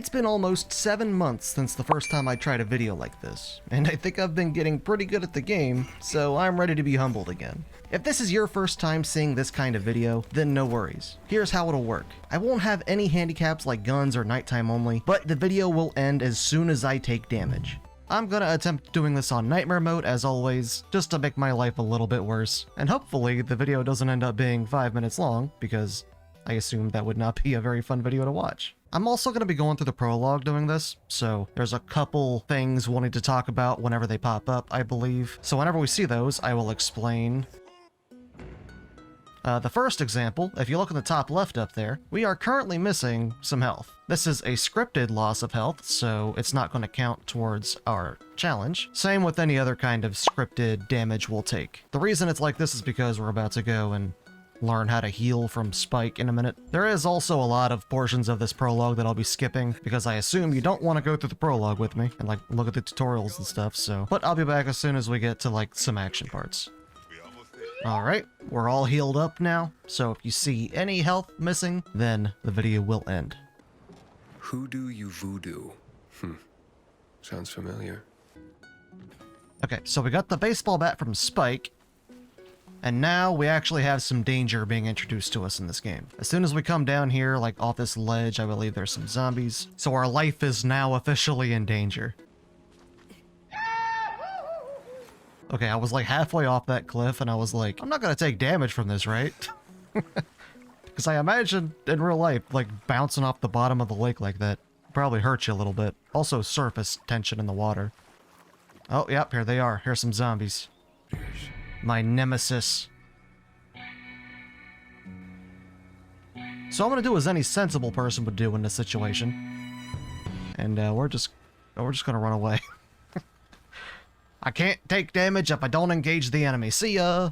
It's been almost 7 months since the first time I tried a video like this, and I think I've been getting pretty good at the game, so I'm ready to be humbled again. If this is your first time seeing this kind of video, then no worries. Here's how it'll work. I won't have any handicaps like guns or nighttime only, but the video will end as soon as I take damage. I'm gonna attempt doing this on nightmare mode as always, just to make my life a little bit worse, and hopefully the video doesn't end up being 5 minutes long, because I assume that would not be a very fun video to watch. I'm also going to be going through the prologue doing this, so there's a couple things wanting to talk about whenever they pop up, I believe. So whenever we see those, I will explain. The first example, if you look in the top left up there, we are currently missing some health. This is a scripted loss of health, so it's not going to count towards our challenge. Same with any other kind of scripted damage we'll take. The reason it's like this is because we're about to go and learn how to heal from Spike in a minute. There is also a lot of portions of this prologue that I'll be skipping, because I assume you don't want to go through the prologue with me and like look at the tutorials and stuff, so. But I'll be back as soon as we get to like some action parts. Alright, we're all healed up now, so if you see any health missing, then the video will end. Hoodoo you voodoo. Sounds familiar. Okay, so we got the baseball bat from Spike, and now we actually have some danger being introduced to us in this game. As soon as we come down here, like off this ledge, I believe there's some zombies. So our life is now officially in danger. Okay, I was like halfway off that cliff and I was like, I'm not gonna take damage from this, right? Because I imagine in real life, like bouncing off the bottom of the lake like that probably hurts you a little bit. Also surface tension in the water. Oh, yep, here they are. Here's some zombies. My nemesis. So I'm gonna do as any sensible person would do in this situation, and we're just gonna run away. I can't take damage if I don't engage the enemy. See ya.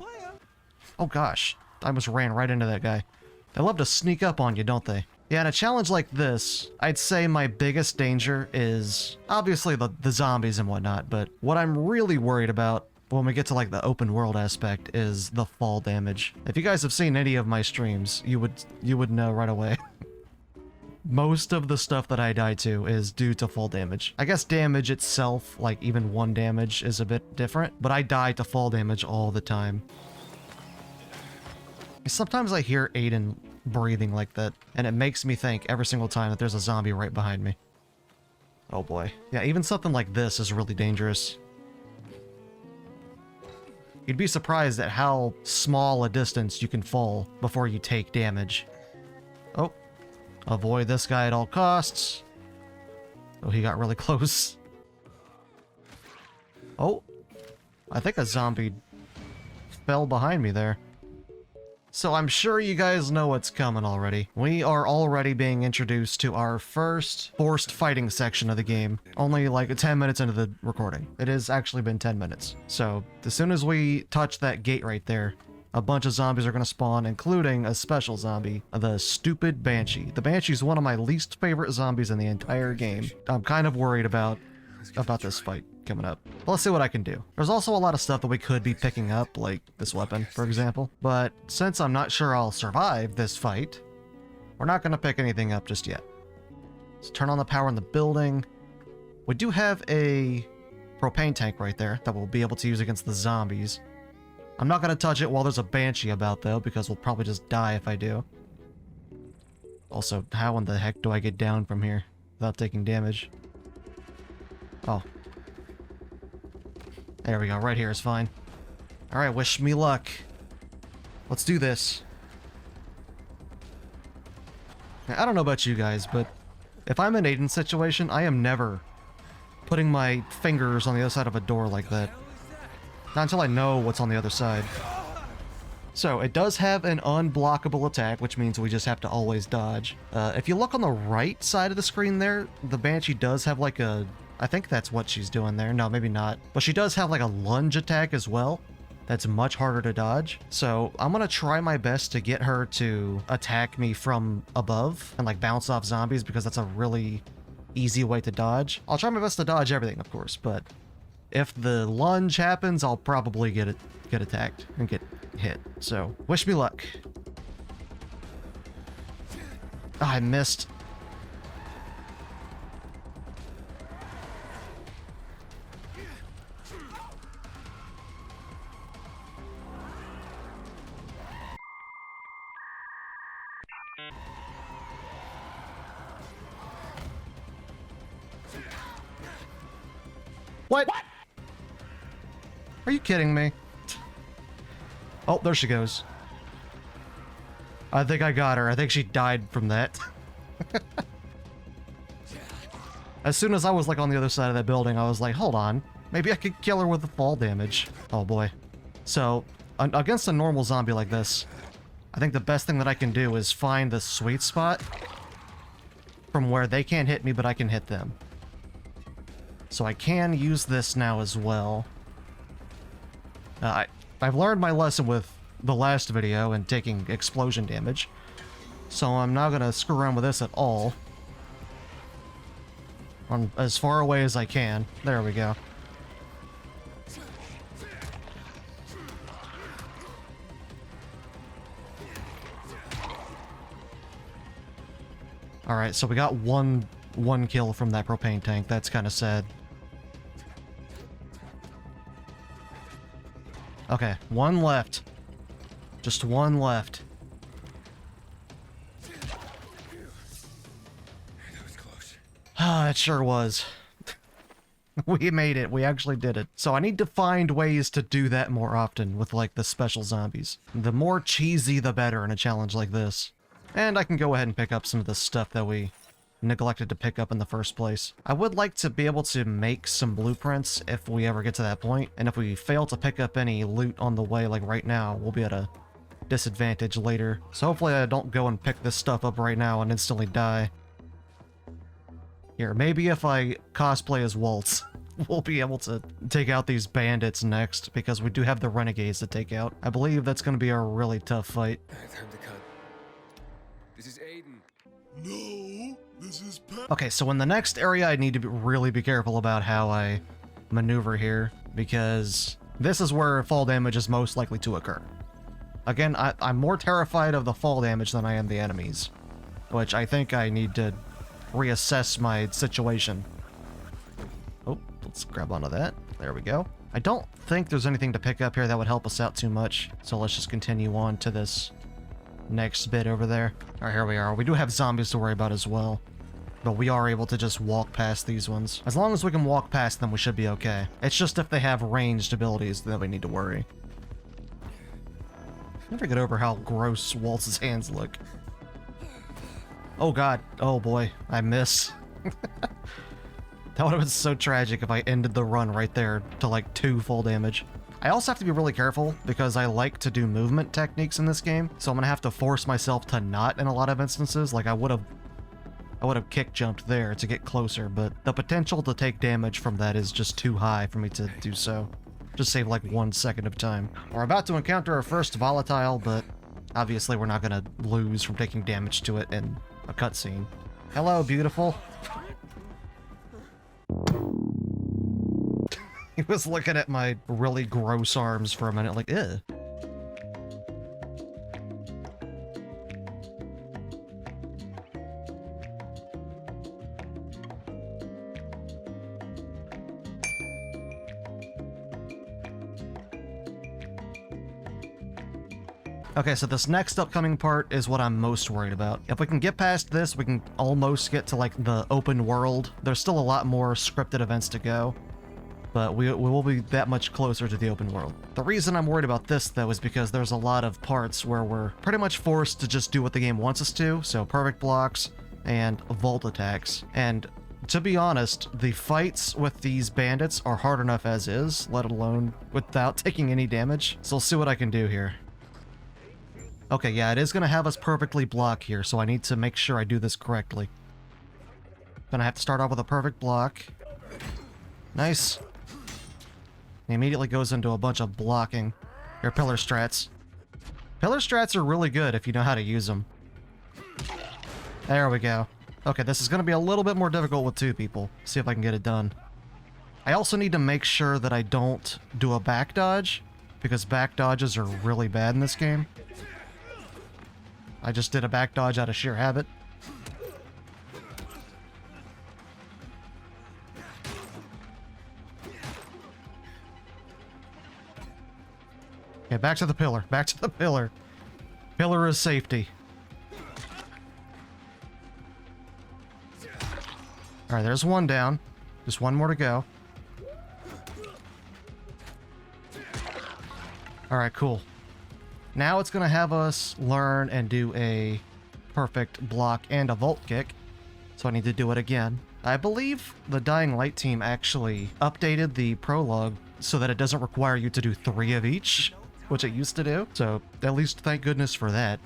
Oh gosh, I almost ran right into that guy. They love to sneak up on you, don't they? Yeah, in a challenge like this, I'd say my biggest danger is obviously the zombies and whatnot, but what I'm really worried about when we get to like the open world aspect is the fall damage. If you guys have seen any of my streams, you would know right away. Most of the stuff that I die to is due to fall damage. I guess damage itself, like even 1 damage, is a bit different, but I die to fall damage all the time. Sometimes I hear Aiden breathing like that, and it makes me think every single time that there's a zombie right behind me. Oh boy. Yeah, even something like this is really dangerous. You'd be surprised at how small a distance you can fall before you take damage. Oh. Avoid this guy at all costs. Oh, he got really close. Oh. I think a zombie fell behind me there. So I'm sure you guys know what's coming already. We are already being introduced to our first forced fighting section of the game. Only like 10 minutes into the recording. It has actually been 10 minutes. So as soon as we touch that gate right there, a bunch of zombies are going to spawn, including a special zombie, the stupid Banshee. The Banshee is one of my least favorite zombies in the entire game. I'm kind of worried about this fight coming up. But let's see what I can do. There's also a lot of stuff that we could be picking up, like this weapon, for example. But since I'm not sure I'll survive this fight, we're not going to pick anything up just yet. Let's turn on the power in the building. We do have a propane tank right there that we'll be able to use against the zombies. I'm not going to touch it while there's a Banshee about, though, because we'll probably just die if I do. Also, how in the heck do I get down from here without taking damage? Oh. There we go, right here is fine. Alright, wish me luck. Let's do this. I don't know about you guys, but if I'm in Aiden's situation, I am never putting my fingers on the other side of a door like that. Not until I know what's on the other side. So, it does have an unblockable attack, which means we just have to always dodge. If you look on the right side of the screen there, the Banshee does have like a... I think that's what she's doing there. No, maybe not. But she does have like a lunge attack as well. That's much harder to dodge. So I'm going to try my best to get her to attack me from above and like bounce off zombies, because that's a really easy way to dodge. I'll try my best to dodge everything, of course, but if the lunge happens, I'll probably get attacked and get hit. So wish me luck. Oh, I missed. What? Are you kidding me? Oh, there she goes. I think I got her. I think she died from that. As soon as I was like on the other side of that building, I was like, hold on. Maybe I could kill her with the fall damage. Oh boy. So, against a normal zombie like this, I think the best thing that I can do is find the sweet spot from where they can't hit me, but I can hit them. So I can use this now as well. I've learned my lesson with the last video and taking explosion damage. So I'm not going to screw around with this at all. On as far away as I can. There we go. Alright, so we got one kill from that propane tank. That's kind of sad. Okay, one left. Just one left. That was close. Ah, it sure was. We made it. We actually did it. So I need to find ways to do that more often with, like, the special zombies. The more cheesy, the better in a challenge like this. And I can go ahead and pick up some of the stuff that we neglected to pick up in the first place. I would like to be able to make some blueprints if we ever get to that point. And if we fail to pick up any loot on the way, like right now, we'll be at a disadvantage later. So hopefully I don't go and pick this stuff up right now and instantly die. Here, maybe if I cosplay as Waltz, we'll be able to take out these bandits next, because we do have the renegades to take out. I believe that's going to be a really tough fight. Time to cut. This is Aiden. No, this is Pat. Okay, so in the next area, I need to really be careful about how I maneuver here, because this is where fall damage is most likely to occur. Again, I'm more terrified of the fall damage than I am the enemies, which I think I need to reassess my situation. Oh, let's grab onto that. There we go. I don't think there's anything to pick up here that would help us out too much, so let's just continue on to this next bit over there. Alright, here we are. We do have zombies to worry about as well, but we are able to just walk past these ones. As long as we can walk past them, we should be okay. It's just if they have ranged abilities that we need to worry. Never get over how gross Waltz's hands look. Oh god. Oh boy. I miss. That would have been so tragic if I ended the run right there to like 2 full damage. I also have to be really careful because I like to do movement techniques in this game, so I'm gonna have to force myself to not in a lot of instances. Like I would have kick jumped there to get closer, but the potential to take damage from that is just too high for me to do so. Just save like 1 second of time. We're about to encounter our first volatile, but obviously we're not gonna lose from taking damage to it in a cutscene. Hello, beautiful. He was looking at my really gross arms for a minute, like, ew. Okay, so this next upcoming part is what I'm most worried about. If we can get past this, we can almost get to, like, the open world. There's still a lot more scripted events to go, but we will be that much closer to the open world. The reason I'm worried about this, though, is because there's a lot of parts where we're pretty much forced to just do what the game wants us to, so perfect blocks and vault attacks. And to be honest, the fights with these bandits are hard enough as is, let alone without taking any damage. So we'll see what I can do here. Okay, yeah, it is going to have us perfectly block here, so I need to make sure I do this correctly. Gonna have to start off with a perfect block. Nice. He immediately goes into a bunch of blocking. Or pillar strats. Pillar strats are really good if you know how to use them. There we go. Okay, this is going to be a little bit more difficult with 2 people. See if I can get it done. I also need to make sure that I don't do a back dodge, because back dodges are really bad in this game. I just did a back dodge out of sheer habit. Okay, back to the pillar. Back to the pillar. Pillar is safety. Alright, there's one down. Just one more to go. Alright, cool. Now it's gonna have us learn and do a perfect block and a vault kick. So I need to do it again. I believe the Dying Light team actually updated the prologue so that it doesn't require you to do 3 of each, which it used to do. So at least thank goodness for that.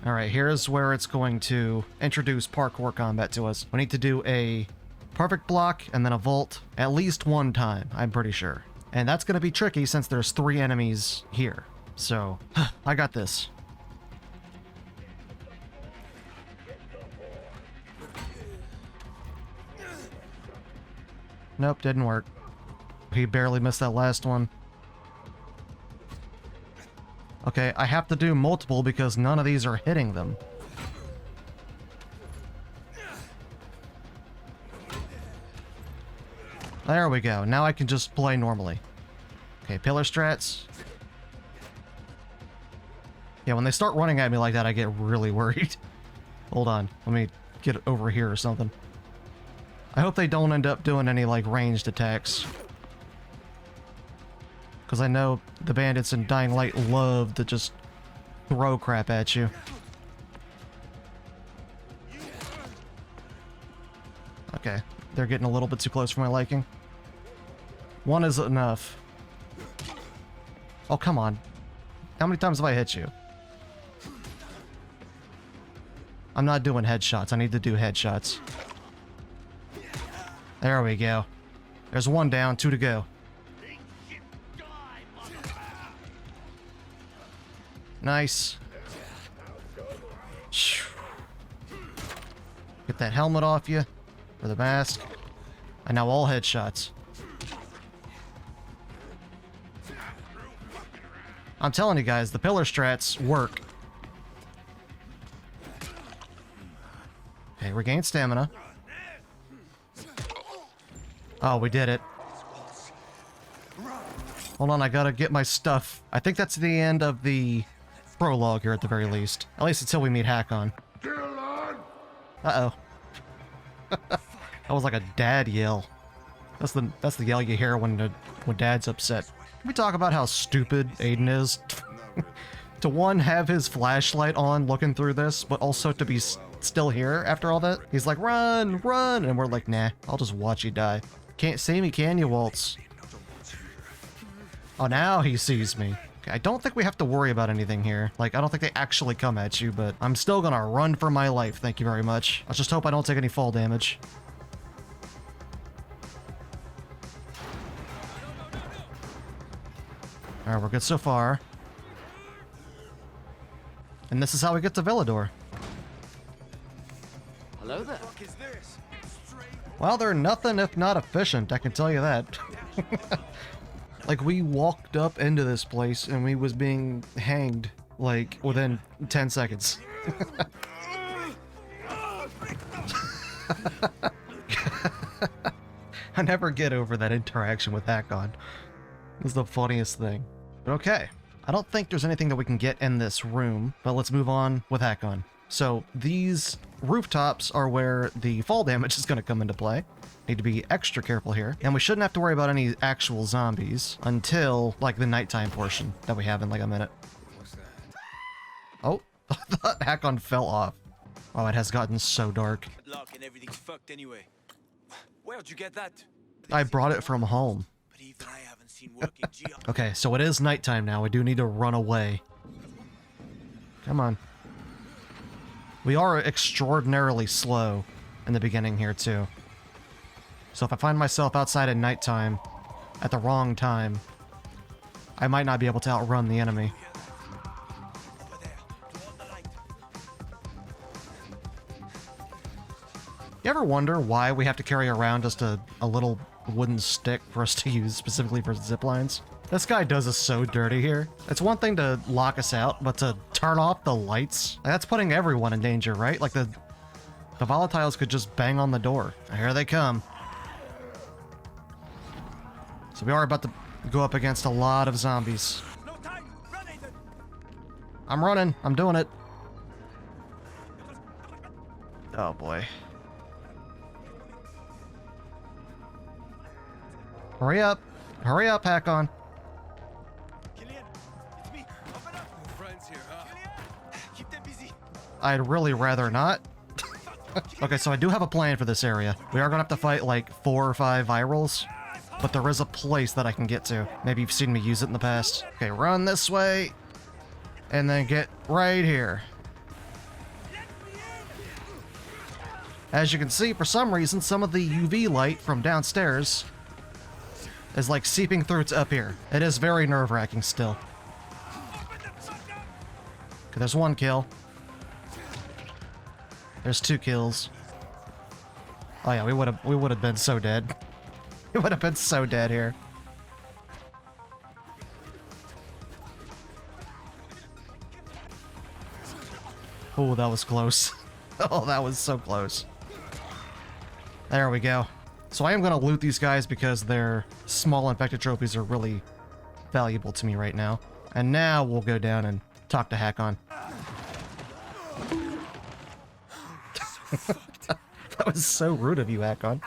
Alright, here's where it's going to introduce parkour combat to us. We need to do a perfect block and then a vault at least 1 time, I'm pretty sure. And that's going to be tricky since there's 3 enemies here. So, I got this. Nope, didn't work. He barely missed that last one. Okay, I have to do multiple because none of these are hitting them. There we go. Now I can just play normally. Okay, pillar strats. Yeah, when they start running at me like that, I get really worried. Hold on. Let me get over here or something. I hope they don't end up doing any, like, ranged attacks. Because I know the bandits in Dying Light love to just throw crap at you. Okay, they're getting a little bit too close for my liking. 1 is enough. Oh, come on. How many times have I hit you? I'm not doing headshots. I need to do headshots. There we go. There's 1 down, 2 to go. Nice. Get that helmet off you. Or the mask. And now all headshots. I'm telling you guys, the pillar strats work. Okay, regain stamina. Oh, we did it. Hold on, I gotta get my stuff. I think that's the end of the prologue here at the very least. At least until we meet Hakon. Uh-oh. That was like a dad yell. That's the yell you hear when Dad's upset. Can we talk about how stupid Aiden is? To one, have his flashlight on looking through this, but also to be still here after all that. He's like, run, run! And we're like, nah, I'll just watch you die. Can't see me, can you, Waltz? Oh, now he sees me. Okay, I don't think we have to worry about anything here. Like, I don't think they actually come at you, but I'm still gonna run for my life, thank you very much. Let's just hope I don't take any fall damage. Alright, we're good so far. And this is how we get to Villador. Hello there. Well, they're nothing if not efficient, I can tell you that. Like, we walked up into this place and we was being hanged, like, within 10 seconds. I never get over that interaction with Hakon. It's the funniest thing. But okay, I don't think there's anything that we can get in this room, but let's move on with Hakon. So these rooftops are where the fall damage is going to come into play. Need to be extra careful here. And we shouldn't have to worry about any actual zombies until, like, the nighttime portion that we have in, like, a minute. Oh, I thought Hakon fell off. Oh, it has gotten so dark. And everything's fucked anyway. Where'd you get that? I brought it from home. But even I haven't seen working Okay, so it is nighttime now. We do need to run away. Come on. We are extraordinarily slow in the beginning here, too. So if I find myself outside at nighttime, at the wrong time, I might not be able to outrun the enemy. You ever wonder why we have to carry around just a little wooden stick for us to use specifically for zip lines? This guy does us so dirty here. It's one thing to lock us out, but to turn off the lights? Like, that's putting everyone in danger, right? Like, the volatiles could just bang on the door. Here they come. So we are about to go up against a lot of zombies. No time. Run, Ethan. I'm running. I'm doing it. Oh, boy. Hurry up. Hurry up, Hakon. I'd really rather not. Okay, so I do have a plan for this area. We are gonna have to fight like 4 or 5 virals, but there is a place that I can get to. Maybe you've seen me use it in the past. Okay, run this way, and then get right here. As you can see, for some reason, some of the UV light from downstairs is like seeping through to up here. It is very nerve-wracking still. Okay, there's 1 kill. There's 2 kills. Oh yeah, we would have been so dead. We would have been so dead here. Oh, that was close. Oh, that was so close. There we go. So I am going to loot these guys because their small infected trophies are really valuable to me right now. And now we'll go down and talk to Hakon. That was so rude of you, Hakon.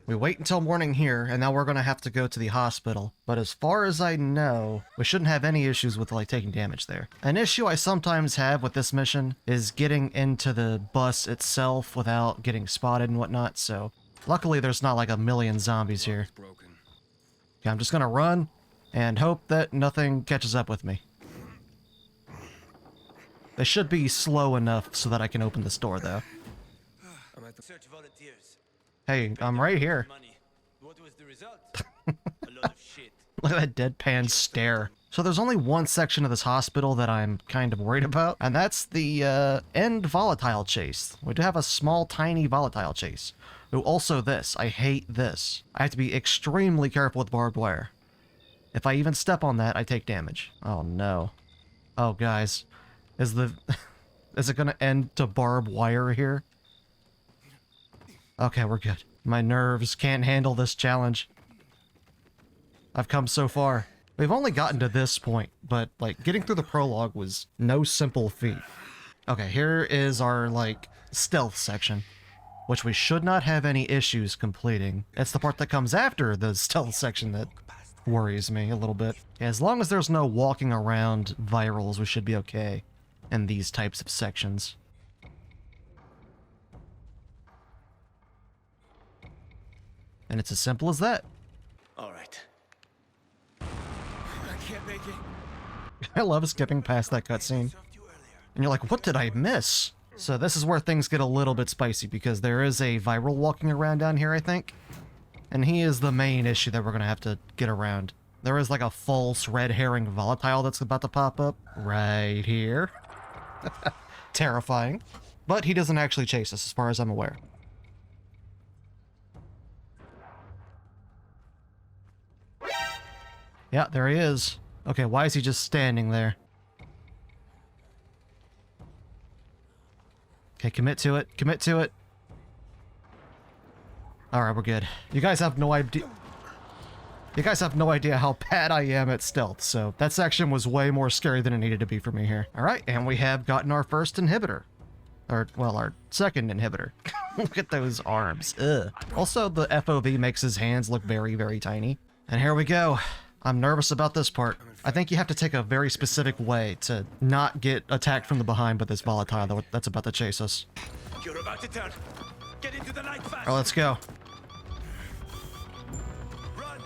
We wait until morning here, and now we're going to have to go to the hospital. But as far as I know, we shouldn't have any issues with, like, taking damage there. An issue I sometimes have with this mission is getting into the bus itself without getting spotted and whatnot, so luckily there's not, like, a million zombies here. Okay, I'm just going to run and hope that nothing catches up with me. They should be slow enough so that I can open this door, though. Search volunteers. Hey, I'm right here. Money. What was the result? A lot of shit. Look at that deadpan stare. So there's only one section of this hospital that I'm kind of worried about, and that's the end volatile chase. We do have a small, tiny volatile chase. Oh, also this. I hate this. I have to be extremely careful with barbed wire. If I even step on that, I take damage. Oh no. Oh guys, is it gonna end to barbed wire here? Okay, we're good. My nerves can't handle this challenge. I've come so far. We've only gotten to this point, but, like, getting through the prologue was no simple feat. Okay, here is our, like, stealth section, which we should not have any issues completing. It's the part that comes after the stealth section that worries me a little bit. As long as there's no walking around virals, we should be okay in these types of sections. And it's as simple as that. All right. I can't make it. I love skipping past that cutscene. And you're like, what did I miss? So this is where things get a little bit spicy, because there is a viral walking around down here, I think. And he is the main issue that we're going to have to get around. There is like a false red herring volatile that's about to pop up right here. Terrifying. But he doesn't actually chase us, as far as I'm aware. Yeah, there he is. Okay, why is he just standing there? Okay, commit to it. Commit to it. Alright, we're good. You guys have no idea... You guys have no idea how bad I am at stealth, so that section was way more scary than it needed to be for me here. Alright, and we have gotten our first inhibitor. Or, well, our second inhibitor. Look at those arms. Ugh. Also, the FOV makes his hands look very, very tiny. And here we go. I'm nervous about this part. I think you have to take a very specific way to not get attacked from the behind by this volatile that's about to chase us. You're about to turn. Get into the light fast. Alright, let's go. Run.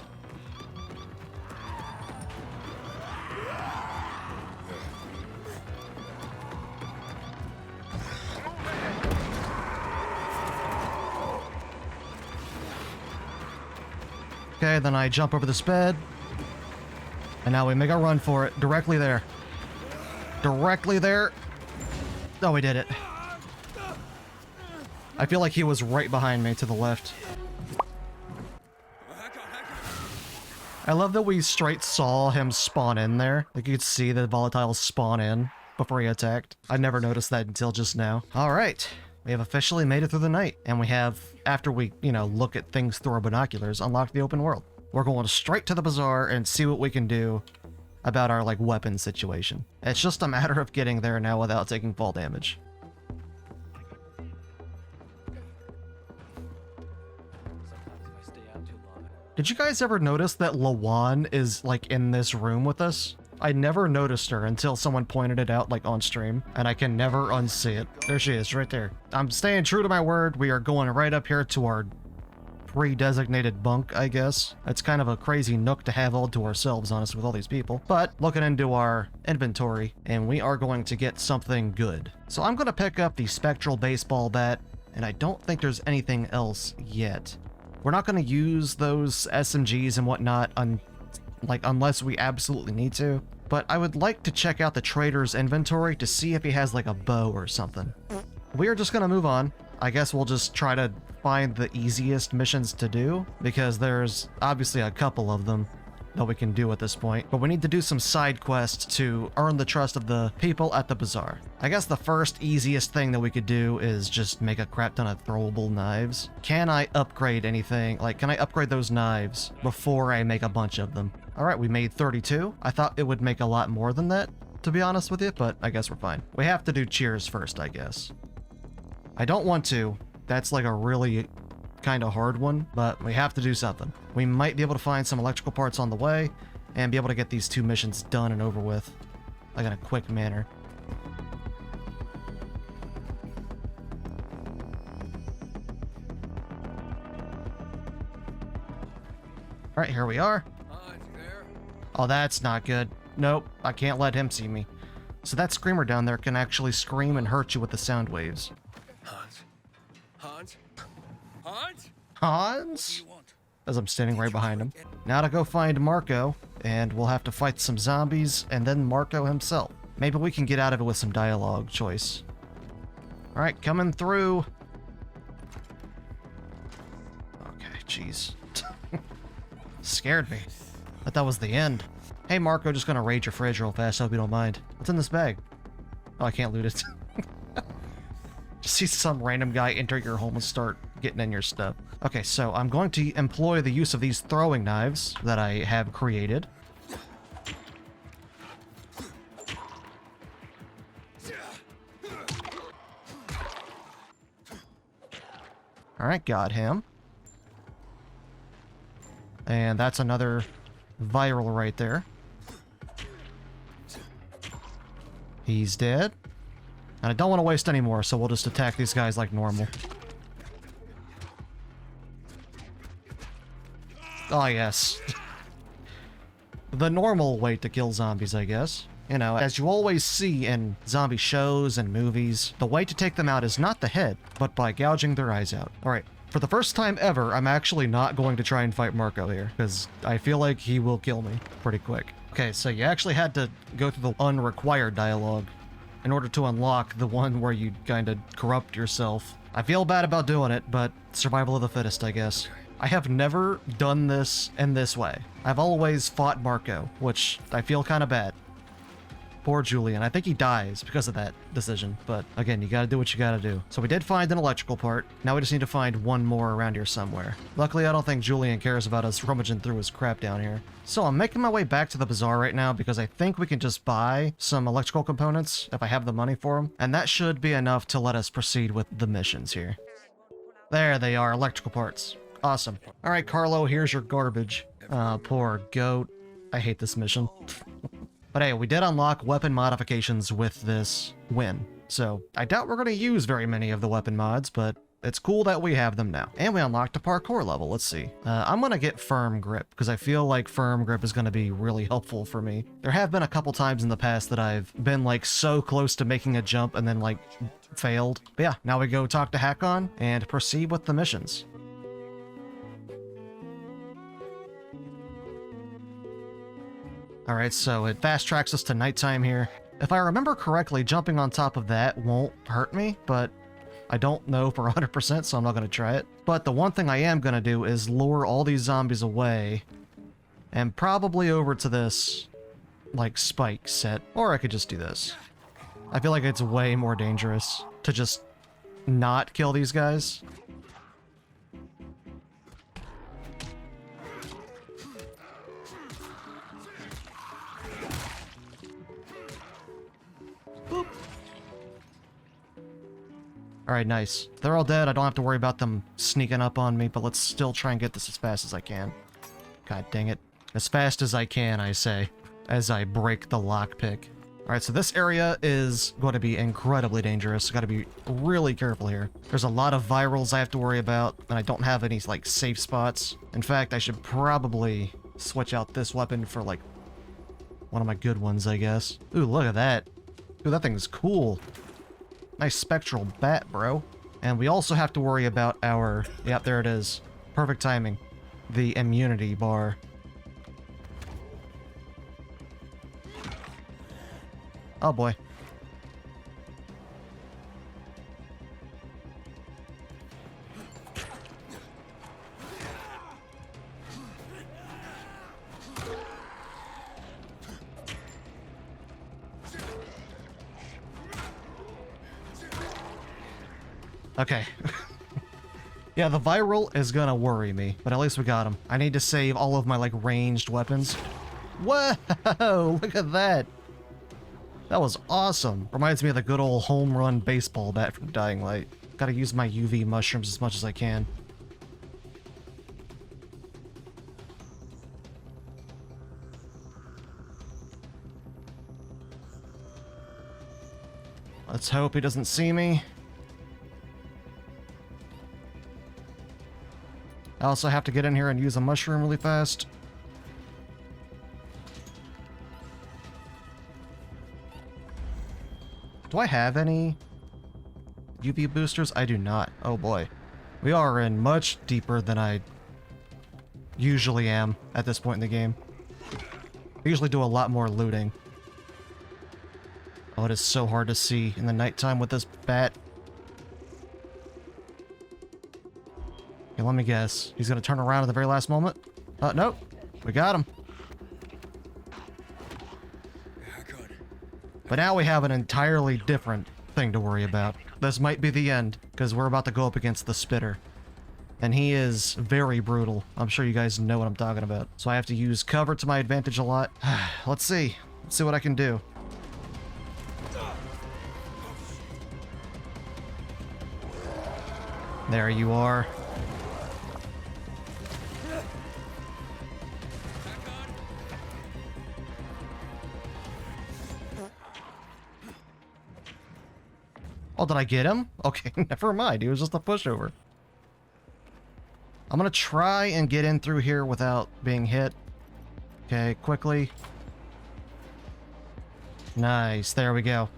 Okay, then I jump over this bed. And now we make a run for it. Directly there. Directly there. Oh, we did it. I feel like he was right behind me to the left. I love that we straight saw him spawn in there. Like you could see the volatile spawn in before he attacked. I never noticed that until just now. All right. We have officially made it through the night. And we have, after we, look at things through our binoculars, unlocked the open world. We're going straight to the bazaar and see what we can do about our, weapon situation. It's just a matter of getting there now without taking fall damage. Did you guys ever notice that Lawan is, in this room with us? I never noticed her until someone pointed it out, like, on stream, and I can never unsee it. There she is, right there. I'm staying true to my word. We are going right up here to our pre-designated bunk, I guess. It's kind of a crazy nook to have all to ourselves, honestly, with all these people. But looking into our inventory, and we are going to get something good. So I'm going to pick up the spectral baseball bat, and I don't think there's anything else yet. We're not going to use those SMGs and whatnot unless we absolutely need to. But I would like to check out the trader's inventory to see if he has like a bow or something. We are just going to move on. I guess we'll just try to find the easiest missions to do, because there's obviously a couple of them that we can do at this point. But we need to do some side quests to earn the trust of the people at the bazaar. I guess the first easiest thing that we could do is just make a crap ton of throwable knives. Can I upgrade anything? Like, can I upgrade those knives before I make a bunch of them? All right, we made 32. I thought it would make a lot more than that, to be honest with you, but I guess we're fine. We have to do cheers first, I guess. I don't want to. That's like a really kind of hard one, but we have to do something. We might be able to find some electrical parts on the way and be able to get these 2 missions done and over with, like in a quick manner. All right, here we are. There. Oh, that's not good. Nope, I can't let him see me. So that screamer down there can actually scream and hurt you with the sound waves. Hans. Hans. Hans. Hans? You want? As I'm standing right behind him. Now to go find Marco, and we'll have to fight some zombies and then Marco himself. Maybe we can get out of it with some dialogue choice. All right, coming through. Okay, jeez. Scared me. Thought that was the end. Hey Marco, just gonna raid your fridge real fast, hope you don't mind. What's in this bag? Oh, I can't loot it. Just see some random guy enter your home and start getting in your stuff. Okay, so I'm going to employ the use of these throwing knives that I have created. Alright, got him. And that's another viral right there. He's dead. And I don't want to waste any more, so we'll just attack these guys like normal. Oh, yes. The normal way to kill zombies, I guess. You know, as you always see in zombie shows and movies, the way to take them out is not the head, but by gouging their eyes out. Alright, for the first time ever, I'm actually not going to try and fight Marco here, because I feel like he will kill me pretty quick. Okay, so you actually had to go through the unrequired dialogue in order to unlock the one where you kind of corrupt yourself. I feel bad about doing it, but survival of the fittest, I guess. I have never done this in this way. I've always fought Marco, which I feel kind of bad. Poor Julian. I think he dies because of that decision, but again, you gotta do what you gotta do. So we did find an electrical part. Now we just need to find one more around here somewhere. Luckily, I don't think Julian cares about us rummaging through his crap down here. So I'm making my way back to the bazaar right now because I think we can just buy some electrical components if I have the money for them, and that should be enough to let us proceed with the missions here. There they are, electrical parts. Awesome. All right, Carlo, here's your garbage. Poor goat. I hate this mission. But hey, we did unlock weapon modifications with this win. So I doubt we're going to use very many of the weapon mods, but it's cool that we have them now. And we unlocked a parkour level. Let's see. I'm going to get firm grip because I feel like firm grip is going to be really helpful for me. There have been a couple times in the past that I've been like so close to making a jump and then like failed. But yeah, now we go talk to Hakon and proceed with the missions. Alright, so it fast tracks us to nighttime here. If I remember correctly, jumping on top of that won't hurt me, but I don't know for 100%, so I'm not going to try it. But the one thing I am going to do is lure all these zombies away and probably over to this, like, spike set. Or I could just do this. I feel like it's way more dangerous to just not kill these guys. Alright, nice. They're all dead. I don't have to worry about them sneaking up on me, but let's still try and get this as fast as I can. God dang it. As fast as I can, I say. as I break the lockpick. Alright, so this area is going to be incredibly dangerous. Gotta be really careful here. There's a lot of virals I have to worry about, and I don't have any, like, safe spots. In fact, I should probably switch out this weapon for, like, one of my good ones, I guess. Ooh, look at that. Ooh, that thing's cool. Nice spectral bat, bro. And we also have to worry about our... Yep, there it is. Perfect timing. The immunity bar. Oh boy. Okay. Yeah, the viral is gonna worry me, but at least we got him. I need to save all of my, like, ranged weapons. Whoa! Look at that! That was awesome. Reminds me of the good old home run baseball bat from Dying Light. Gotta use my UV mushrooms as much as I can. Let's hope he doesn't see me. I also have to get in here and use a mushroom really fast. Do I have any UV boosters? I do not. Oh boy. We are in much deeper than I usually am at this point in the game. I usually do a lot more looting. Oh, it is so hard to see in the nighttime with this bat. Okay, let me guess. He's gonna turn around at the very last moment. Nope. We got him. Good. But now we have an entirely different thing to worry about. This might be the end, because we're about to go up against the Spitter. And he is very brutal. I'm sure you guys know what I'm talking about. So I have to use cover to my advantage a lot. Let's see. Let's see what I can do. There you are. Oh, did I get him? Okay, never mind. He was just a pushover. I'm gonna try and get in through here without being hit. Okay, quickly. Nice, there we go.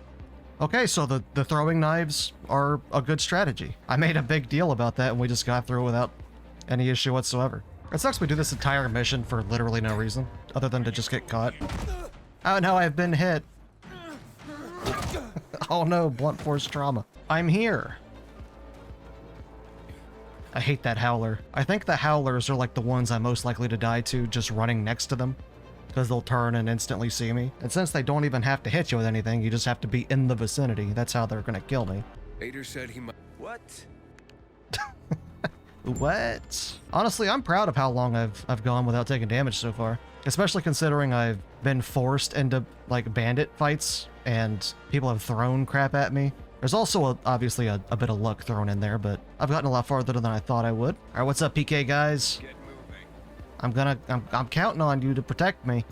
Okay, so the throwing knives are a good strategy. I made a big deal about that and we just got through without any issue whatsoever. It sucks we do this entire mission for literally no reason, other than to just get caught. Oh no, I've been hit. Oh no, blunt force trauma. I'm here. I hate that howler. I think the howlers are like the ones I'm most likely to die to just running next to them, because they'll turn and instantly see me. And since they don't even have to hit you with anything, you just have to be in the vicinity. That's how they're gonna kill me. Ader said he might. What? What? Honestly, I'm proud of how long I've gone without taking damage so far. Especially considering I've been forced into, like, bandit fights, and people have thrown crap at me. There's also, obviously, a bit of luck thrown in there, but I've gotten a lot farther than I thought I would. Alright, what's up, PK guys? Get moving. I'm counting on you to protect me.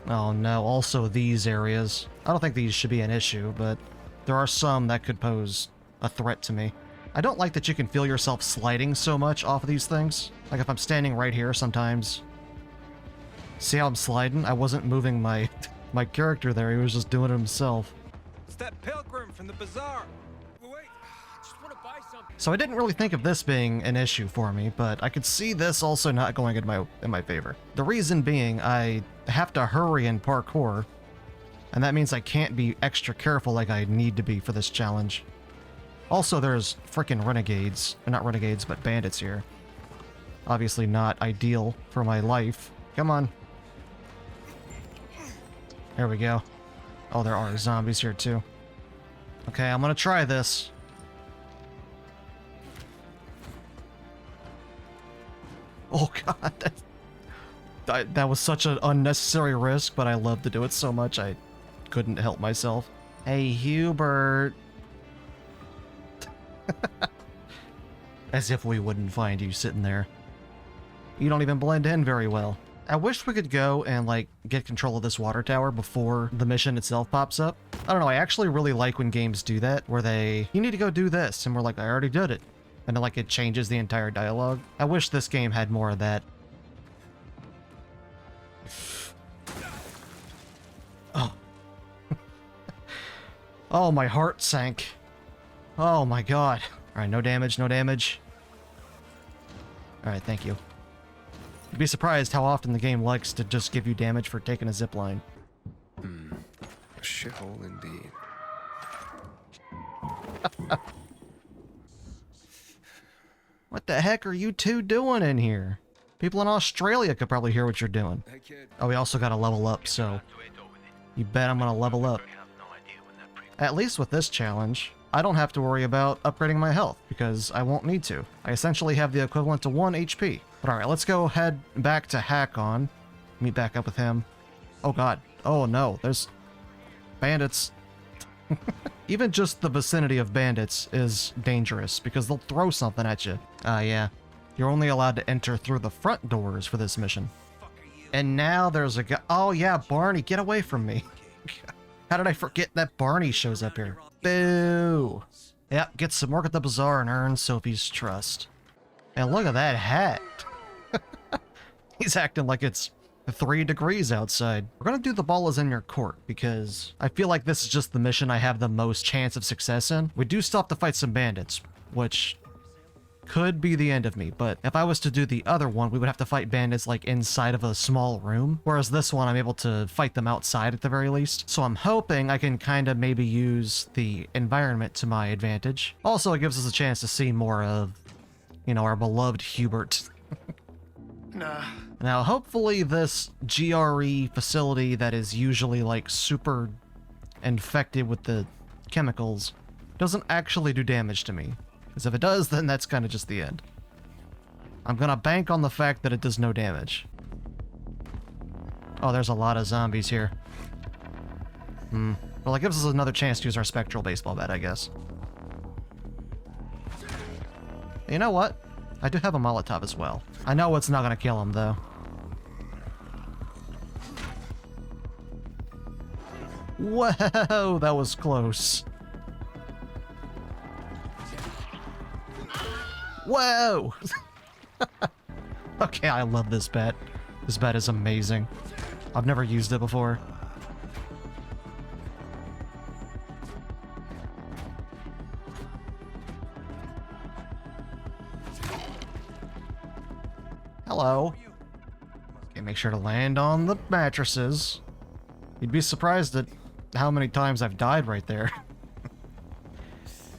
Oh no, also these areas. I don't think these should be an issue, but there are some that could pose a threat to me. I don't like that you can feel yourself sliding so much off of these things. Like if I'm standing right here sometimes. See how I'm sliding? I wasn't moving my character there, he was just doing it himself. It's that pilgrim from the bazaar. Wait, I just want to buy something. So I didn't really think of this being an issue for me, but I could see this also not going in my favor. The reason being, I have to hurry in parkour, and that means I can't be extra careful like I need to be for this challenge. Also, there's frickin' renegades. Not renegades, but bandits here. Obviously not ideal for my life. Come on. There we go. Oh, there are zombies here too. Okay, I'm gonna try this. Oh god, that was such an unnecessary risk, but I love to do it so much I couldn't help myself. Hey, Hubert. As if we wouldn't find you sitting there. You don't even blend in very well. I wish we could go and, like, get control of this water tower before the mission itself pops up. I don't know, I actually really like when games do that, where you need to go do this, and we're like, I already did it. And then, like, it changes the entire dialogue. I wish this game had more of that. Oh. Oh, my heart sank. Oh my god. Alright, no damage, no damage. Alright, thank you. You'd be surprised how often the game likes to just give you damage for taking a zipline. A shithole indeed. What the heck are you two doing in here? People in Australia could probably hear what you're doing. Hey kid. Oh, we also gotta level up, so you bet I'm gonna level up. At least with this challenge, I don't have to worry about upgrading my health, because I won't need to. I essentially have the equivalent to 1 HP. But alright, let's go head back to Hakon. Meet back up with him. Oh god. Oh no, there's bandits. Even just the vicinity of bandits is dangerous, because they'll throw something at you. Yeah. You're only allowed to enter through the front doors for this mission. And now there's a guy. Oh yeah, Barney, get away from me. How did I forget that Barney shows up here? Boo! Yep, get some work at the bazaar and earn Sophie's trust. And look at that hat! He's acting like it's 3 degrees outside. We're gonna do the ball is in your court, because I feel like this is just the mission I have the most chance of success in. We do still have to fight some bandits, which could be the end of me, but if I was to do the other one, we would have to fight bandits like inside of a small room, whereas this one I'm able to fight them outside at the very least. So I'm hoping I can kind of maybe use the environment to my advantage. Also, it gives us a chance to see more of, you know, our beloved Hubert. Nah. Now, hopefully this GRE facility that is usually like super infected with the chemicals doesn't actually do damage to me. Because if it does, then that's kind of just the end. I'm gonna bank on the fact that it does no damage. Oh, there's a lot of zombies here. Well, it gives us another chance to use our spectral baseball bat, I guess. You know what? I do have a Molotov as well. I know it's not gonna kill him, though. Whoa, that was close. Whoa! Okay, I love this bat. This bat is amazing. I've never used it before. Hello. Okay, make sure to land on the mattresses. You'd be surprised at how many times I've died right there.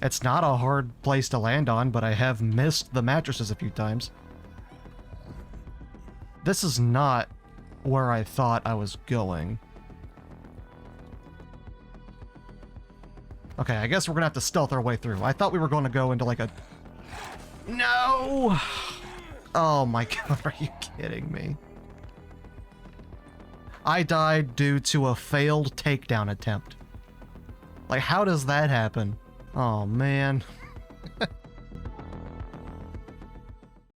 It's not a hard place to land on, but I have missed the mattresses a few times. This is not where I thought I was going. Okay, I guess we're gonna have to stealth our way through. I thought we were going to go into like a... No! Oh my god, are you kidding me? I died due to a failed takedown attempt. Like, how does that happen? Oh, man.